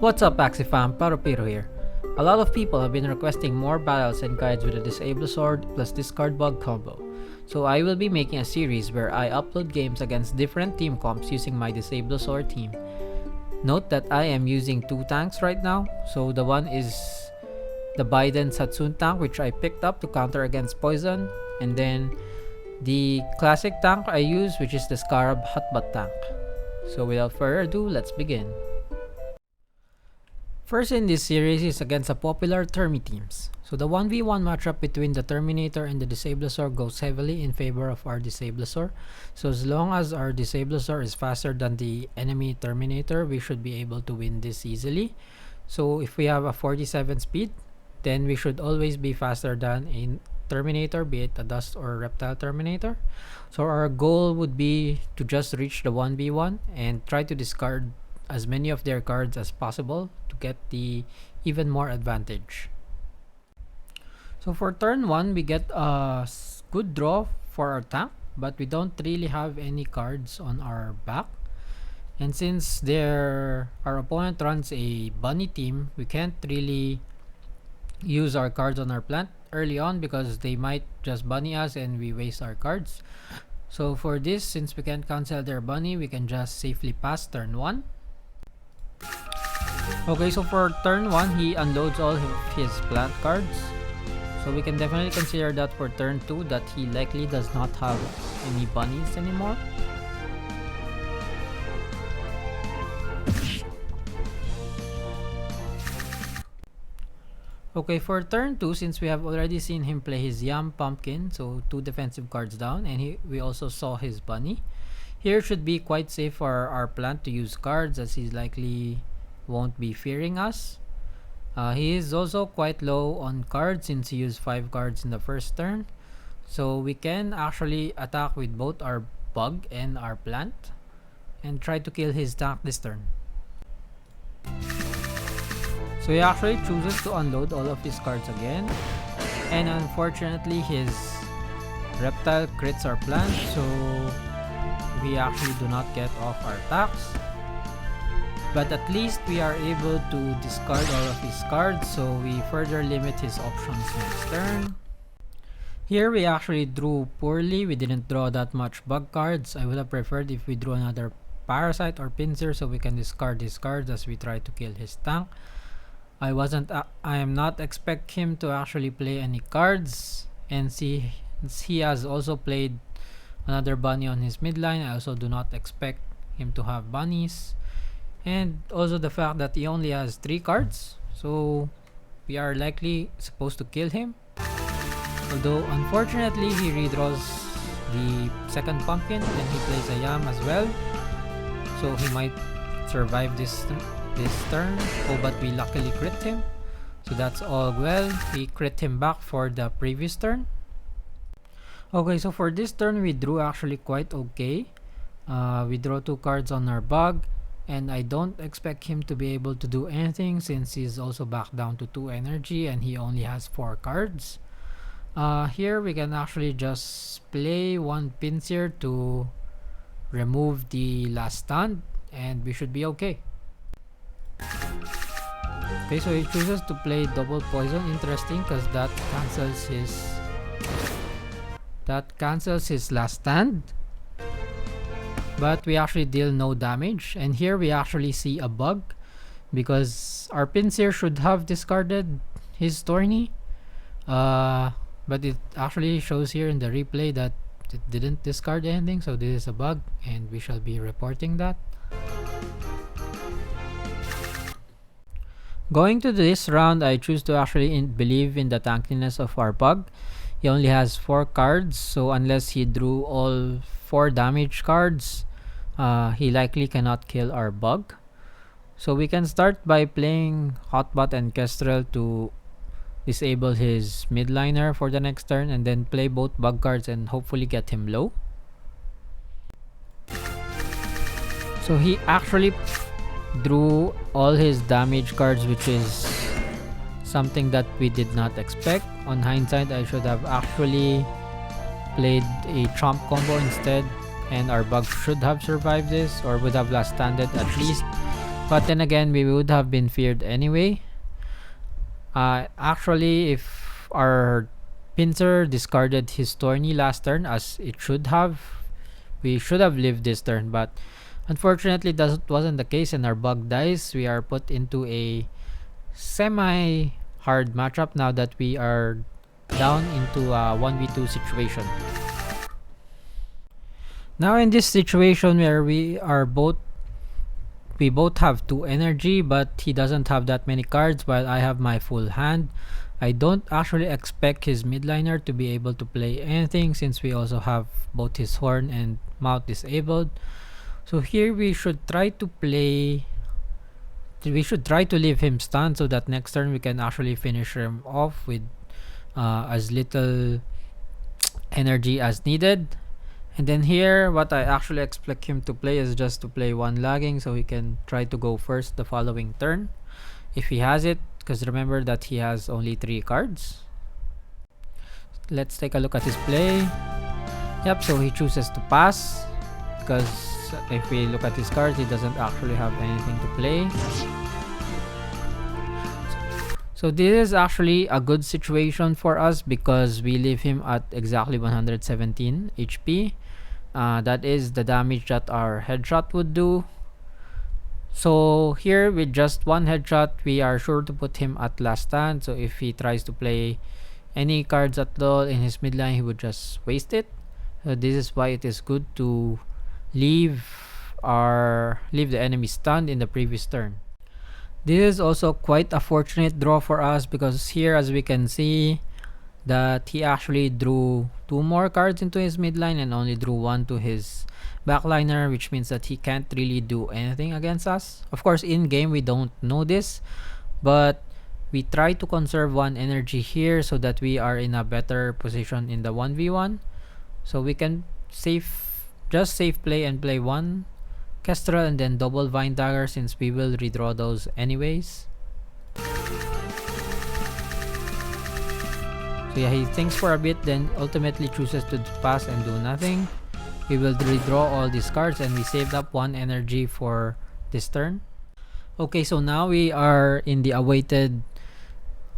What's up, Axie Fam Parupiro here. A lot of people have been requesting more battles and guides with the Disablosaur plus discard bug combo. So I will be making a series where I upload games against different team comps using my Disablosaur team. Note that I am using two tanks right now. So the one is the Biden Satsun tank, which I picked up to counter against poison, and then the classic tank I use, which is the Scarab Hotbutt tank. So without further ado, let's begin. First in this series is against a popular Termi teams. So the 1v1 matchup between the Terminator and the Disablosaur goes heavily in favor of our Disablosaur. So as long as our Disablosaur is faster than the enemy Terminator, we should be able to win this easily. So if we have a 47 speed, then we should always be faster than a Terminator, be it a Dust or Reptile Terminator. So our goal would be to just reach the 1v1 and try to discard as many of their cards as possible to get the even more advantage. So for turn 1, we get a good draw for our tank, but we don't really have any cards on our back. And since our opponent runs a bunny team, we can't really use our cards on our plant early on because they might just bunny us and we waste our cards. So for this, since we can't cancel their bunny, we can just safely pass turn 1. Okay, so for turn 1, he unloads all of his plant cards. So we can definitely consider that for turn 2 that he likely does not have any bunnies anymore. Okay, for turn 2, since we have already seen him play his Yam Pumpkin, so 2 defensive cards down, and we also saw his bunny. Here should be quite safe for our plant to use cards as he likely won't be fearing us. He is also quite low on cards since he used 5 cards in the first turn. So we can actually attack with both our bug and our plant and try to kill his tank this turn. So he actually chooses to unload all of his cards again, and unfortunately his reptile crits our plant, so we actually do not get off our attacks. But at least we are able to discard all of his cards, so we further limit his options next turn. Here we actually drew poorly. We didn't draw that much bug cards. I would have preferred if we drew another Parasite or Pinsir so we can discard his cards as we try to kill his tank. I am not expect him to actually play any cards, and he has also played another bunny on his midline. I also do not expect him to have bunnies, and also the fact that he only has 3 cards, so we are likely supposed to kill him. Although unfortunately he redraws the second pumpkin and he plays a Yam as well, so he might survive this turn. Oh, but we luckily crit him, so that's all well. We crit him back for the previous turn. Okay, so for this turn we drew actually quite okay. We draw 2 cards on our bug, and I don't expect him to be able to do anything since he's also back down to 2 energy and he only has 4 cards. Here we can actually just play 1 Pinsir to remove the last stand and we should be okay. Okay, so he chooses to play double poison. Interesting, because that cancels his last stand, but we actually deal no damage. And here we actually see a bug because our Pinsir should have discarded his Tourney, but it actually shows here in the replay that it didn't discard anything, so this is a bug and we shall be reporting that. Going to this round, I choose to actually believe in the tankiness of our bug. He only has 4 cards, so unless he drew all 4 damage cards, he likely cannot kill our bug. So we can start by playing Hotbutt and Kestrel to disable his Midliner for the next turn, and then play both bug cards and hopefully get him low. So he actually drew all his damage cards, which is something that we did not expect. On hindsight, I should have actually played a Trump combo instead, and our bug should have survived this or would have last standed at least But then again, we would have been feared anyway. Actually, if our pincer discarded his tourney last turn as it should have, we should have lived this turn, but unfortunately that wasn't the case, and our bug dies. We are put into a semi hard matchup now that we are down into a 1v2 situation. Now in this situation where we both have 2 energy, but he doesn't have that many cards while I have my full hand. I don't actually expect his midliner to be able to play anything since we also have both his horn and mouth disabled. So here we should try to leave him stunned so that next turn we can actually finish him off with as little energy as needed. And then here, what I actually expect him to play is just to play 1 lagging so he can try to go first the following turn if he has it, because remember that he has only 3 cards. Let's take a look at his play. Yep, so he chooses to pass because if we look at his cards, he doesn't actually have anything to play. So this is actually a good situation for us because we leave him at exactly 117 HP. That is the damage that our headshot would do. So here with just 1 headshot, we are sure to put him at last stand. So if he tries to play any cards at all in his midline, he would just waste it. So this is why it is good to leave the enemy stunned in the previous turn. This is also quite a fortunate draw for us because here, as we can see, that he actually drew 2 more cards into his midline and only drew 1 to his backliner, which means that he can't really do anything against us. Of course, in game we don't know this, but we try to conserve 1 energy here so that we are in a better position in the 1v1. So we can just safe play and play 1 Kestrel and then double Vine Dagger since we will redraw those anyways. So yeah, he thinks for a bit, then ultimately chooses to pass and do nothing. We will redraw all these cards and we saved up 1 energy for this turn. Okay, so now we are in the awaited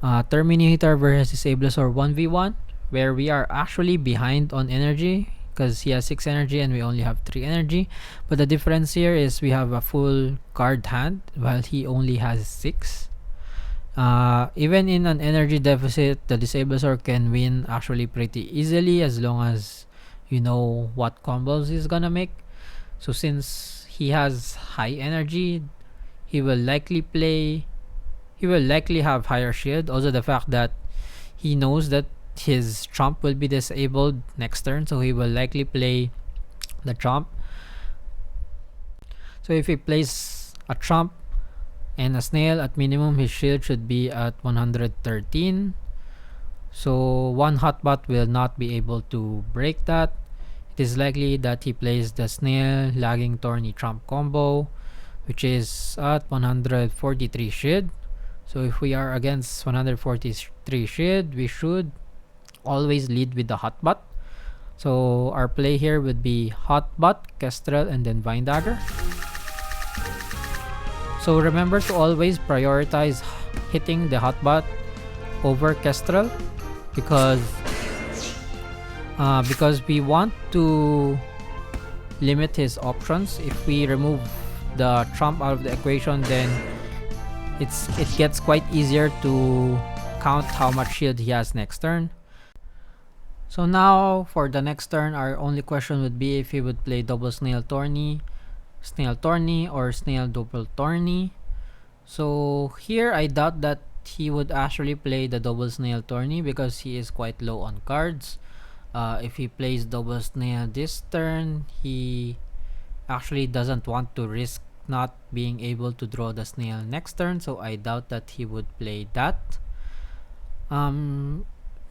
Terminator versus Disablosaur 1v1 where we are actually behind on energy because he has 6 energy and we only have 3 energy. But the difference here is we have a full card hand while he only has 6. Even in an energy deficit, the Disablosaur can win actually pretty easily as long as you know what combos he's gonna make. So since he has high energy, he will likely have higher shield. Also the fact that he knows that his Trump will be disabled next turn, so he will likely play the Trump. So if he plays a Trump and a Snail, at minimum his shield should be at 113. So 1 Hotbot will not be able to break that. It is likely that he plays the Snail lagging Tourney Trump combo, which is at 143 shield. So if we are against 143 shield, we should always lead with the Hotbot. So our play here would be Hotbot, Kestrel, and then Vine Dagger. So remember to always prioritize hitting the Hotbot over Kestrel because we want to limit his options. If we remove the Trump out of the equation, then it gets quite easier to count how much shield he has next turn. So now for the next turn, our only question would be if he would play double Snail Tourney, or Snail double Tourney. So here I doubt that he would actually play the double Snail Tourney because he is quite low on cards. If he plays double Snail this turn, he actually doesn't want to risk not being able to draw the Snail next turn, so I doubt that he would play that.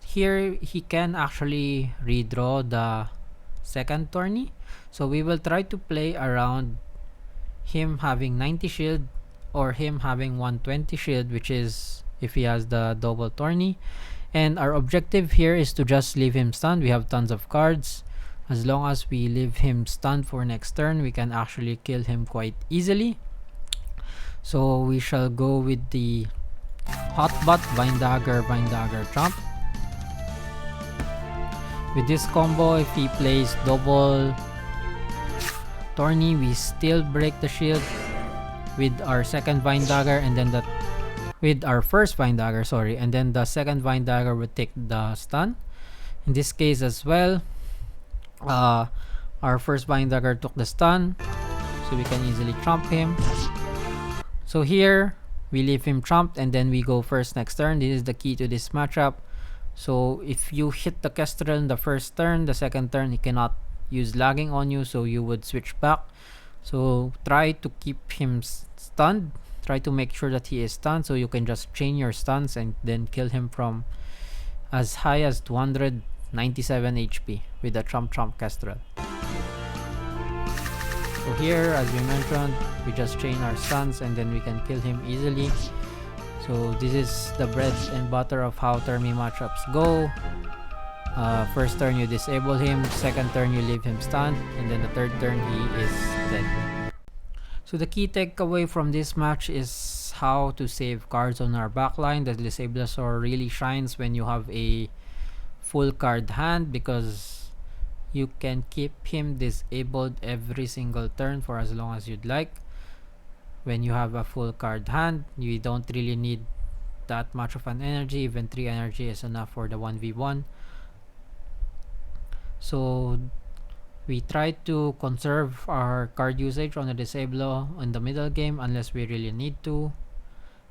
Here he can actually redraw the second Tourney, so we will try to play around him having 90 shield or him having 120 shield, which is if he has the double Tourney. And our objective here is to just leave him stunned. We have tons of cards. As long as we leave him stunned for next turn, we can actually kill him quite easily. So we shall go with the Hotbot, Vine Dagger, Trump. With this combo, if he plays double Thorny, we still break the shield with our second Vine Dagger, and then with our first Vine Dagger, sorry, and then the second Vine Dagger would take the stun. In this case as well, our first Vine Dagger took the stun, so we can easily trump him. So here, we leave him trumped, and then we go first next turn. This is the key to this matchup. So if you hit the Kestrel in the first turn, the second turn he cannot use lagging on you, so you would switch back. So try to keep him stunned. Try to make sure that he is stunned, so you can just chain your stuns and then kill him from as high as 297 HP with the Trump Kestrel. So here, as we mentioned, we just chain our stuns and then we can kill him easily. So this is the bread and butter of how Termi matchups go. First turn you disable him, second turn you leave him stunned, and then the third turn he is dead. So the key takeaway from this match is how to save cards on our backline. The Disablosaur really shines when you have a full card hand, because you can keep him disabled every single turn for as long as you'd like. When you have a full card hand, you don't really need that much of an energy. Even 3 energy is enough for the 1v1. So we try to conserve our card usage on the Disablo in the middle game unless we really need to,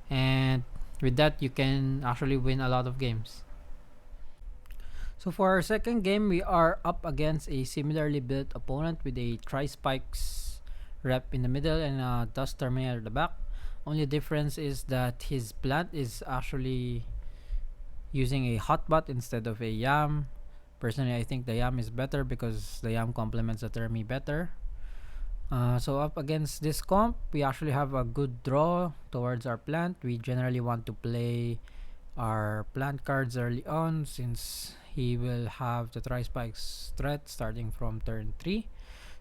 and with that you can actually win a lot of games. So for our second game, we are up against a similarly built opponent with a Tri-Spikes rep in the middle and a Dust Terminator at the back. Only difference is that his plant is actually using a Hotbot instead of a Yam. Personally, I think the Yam is better because the Yam complements the Termi better. So up against this comp, we actually have a good draw towards our plant. We generally want to play our plant cards early on since he will have the Tri-Spikes threat starting from turn 3.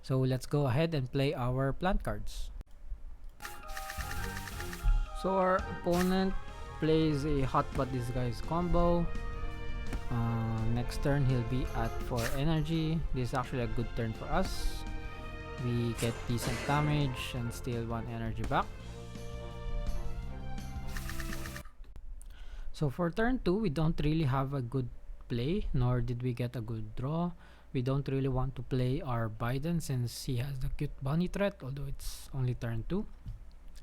So let's go ahead and play our plant cards. So our opponent plays a Hotbot Disguise combo. Next turn he'll be at 4 energy. This is actually a good turn for us. We get decent damage and steal 1 energy back. So for turn 2, we don't really have a good play, nor did we get a good draw. We don't really want to play our Biden since he has the cute bunny threat, although it's only turn 2.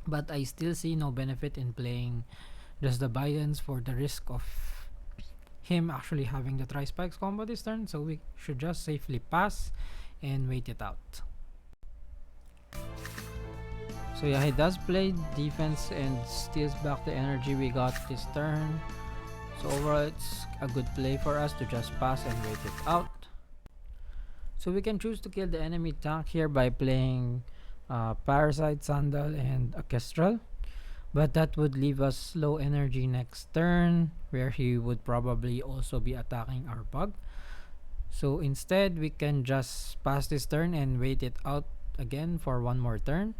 But I still see no benefit in playing just the Bidens for the risk of him actually having the Tri-Spikes combo this turn, so we should just safely pass and wait it out. So yeah, he does play defense and steals back the energy we got this turn. So overall, it's a good play for us to just pass and wait it out. So we can choose to kill the enemy tank here by playing Parasite, Sandal, and a Kestrel. But that would leave us low energy next turn, where he would probably also be attacking our bug. So instead, we can just pass this turn and wait it out again for 1 more turn.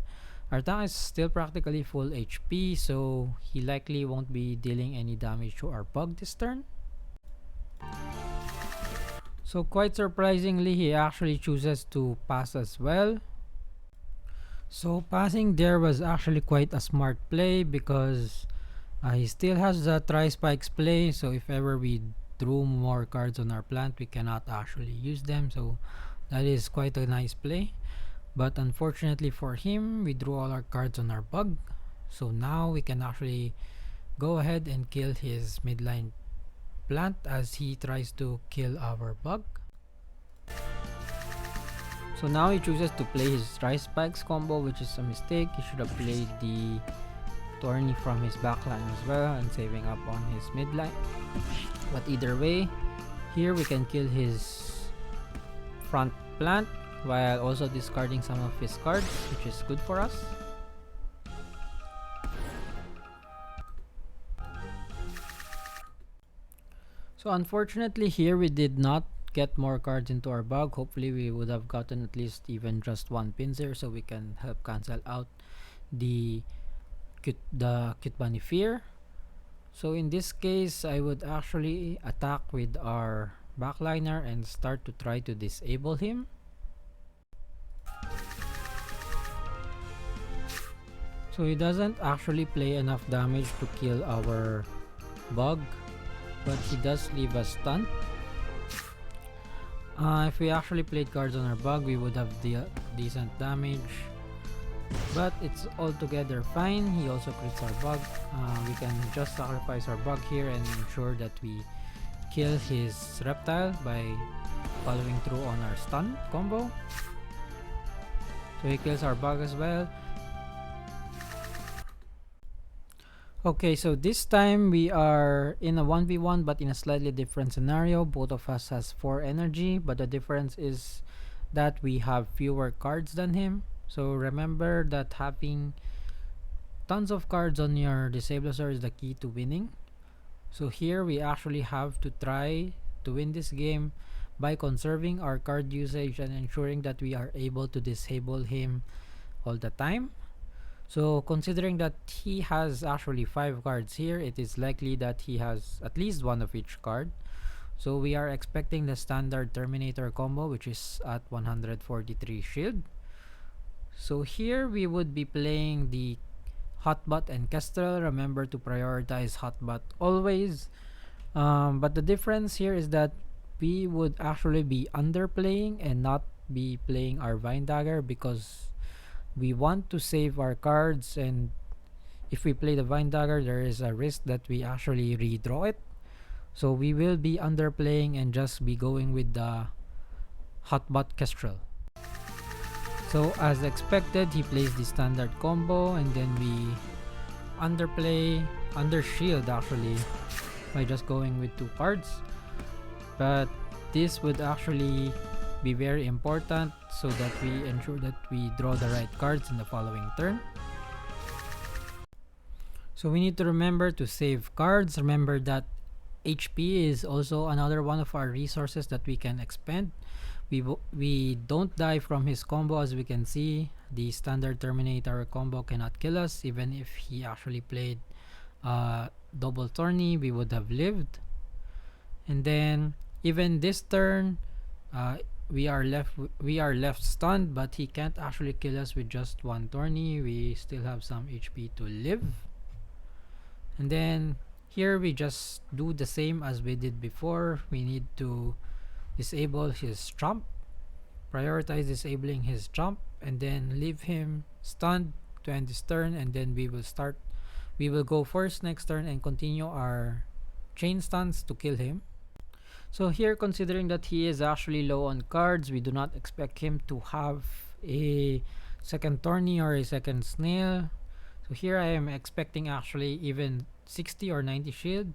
Our tank is still practically full HP, so he likely won't be dealing any damage to our bug this turn. So quite surprisingly, he actually chooses to pass as well. So passing there was actually quite a smart play because he still has the Tri-Spikes play, so if ever we drew more cards on our plant, we cannot actually use them, so that is quite a nice play. But unfortunately for him, we drew all our cards on our bug, so now we can actually go ahead and kill his midline plant as he tries to kill our bug. So now he chooses to play his Tri-Spikes combo, which is a mistake. He should have played the Thorny from his backline as well and saving up on his midline. But either way, here we can kill his front plant while also discarding some of his cards, which is good for us. So unfortunately here we did not get more cards into our bug. Hopefully we would have gotten at least even just 1 Pinsir so we can help cancel out the the Cute Bunny Fear. So in this case, I would actually attack with our backliner and start to try to disable him. So he doesn't actually play enough damage to kill our bug, but he does leave us stunned. If we actually played cards on our bug, we would have decent damage, but it's altogether fine. He also crits our bug. We can just sacrifice our bug here and ensure that we kill his reptile by following through on our stun combo. So he kills our bug as well. Okay, so this time we are in a 1v1 but in a slightly different scenario. Both of us has 4 energy, but the difference is that we have fewer cards than him. So remember that having tons of cards on your Disablosaur is the key to winning. So here we actually have to try to win this game by conserving our card usage and ensuring that we are able to disable him all the time. So considering that he has actually 5 cards here, it is likely that he has at least one of each card. So we are expecting the standard Terminator combo, which is at 143 shield. So here we would be playing the Hotbot and Kestrel. Remember to prioritize Hotbot always. But the difference here is that we would actually be underplaying and not be playing our Vine Dagger, because we want to save our cards, and if we play the Vine Dagger, there is a risk that we actually redraw it. So we will be underplaying and just be going with the Hotbot Kestrel. So as expected, he plays the standard combo, and then we underplay, undershield actually, by just going with 2 cards. But this would actually be very important so that we ensure that we draw the right cards in the following turn. So we need to remember to save cards. Remember that HP is also another one of our resources that we can expend. We don't die from his combo. As we can see, the standard Terminator combo cannot kill us. Even if he actually played double tourney, we would have lived. And then even this turn, we are left stunned, but he can't actually kill us with just 1 tourney. We still have some HP to live. And then here we just do the same as we did before. We need to disable his trump, prioritize disabling his trump, and then leave him stunned to end this turn, and then we will go first next turn and continue our chain stuns to kill him. So here, considering that he is actually low on cards, we do not expect him to have a second tourney or a second snail. So here I am expecting actually even 60 or 90 shield.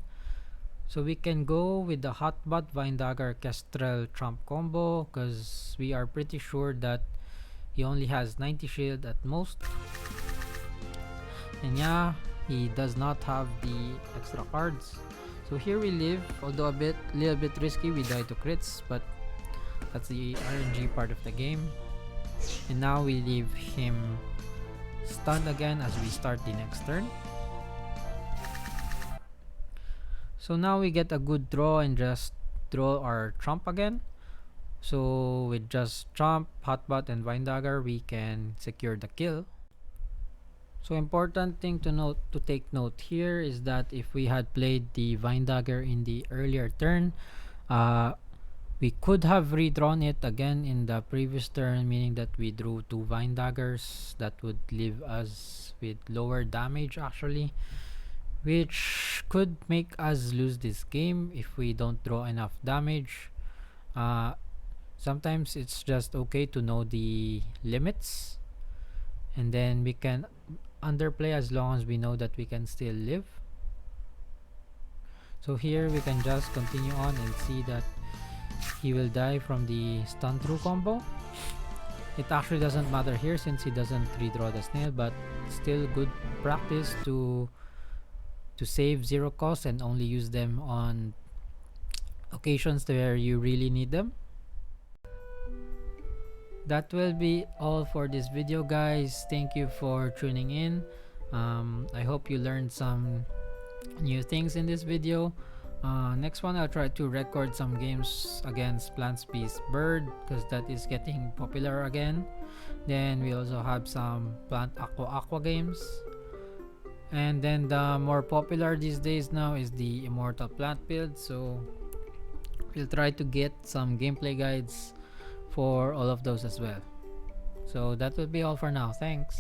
So we can go with the Hotbot Vine Dagger Kestrel Trump combo, because we are pretty sure that he only has 90 shield at most. And yeah, he does not have the extra cards. So here we live, although a little bit risky. We die to crits, but that's the RNG part of the game. And now we leave him stunned again as we start the next turn. So now we get a good draw and just draw our trump again. So with just trump, Hotbot, and Vine Dagger, we can secure the kill. So important thing to take note here is that if we had played the Vine Dagger in the earlier turn, we could have redrawn it again in the previous turn, meaning that we drew 2 Vine Daggers that would leave us with lower damage actually, which could make us lose this game if we don't draw enough damage. Sometimes it's just okay to know the limits, and then we can underplay as long as we know that we can still live. So here we can just continue on and see that he will die from the stun through combo. It actually doesn't matter here since he doesn't redraw the snail, but still good practice to save 0 cost and only use them on occasions where you really need them. That will be all for this video, guys. Thank you for tuning in. I hope you learned some new things in this video. Next one, I'll try to record some games against Plants Beast Bird because that is getting popular again. Then we also have some Plant Aqua games. And then the more popular these days now is the Immortal Plant build. So we'll try to get some gameplay guides for all of those as well. So that will be all for now. Thanks.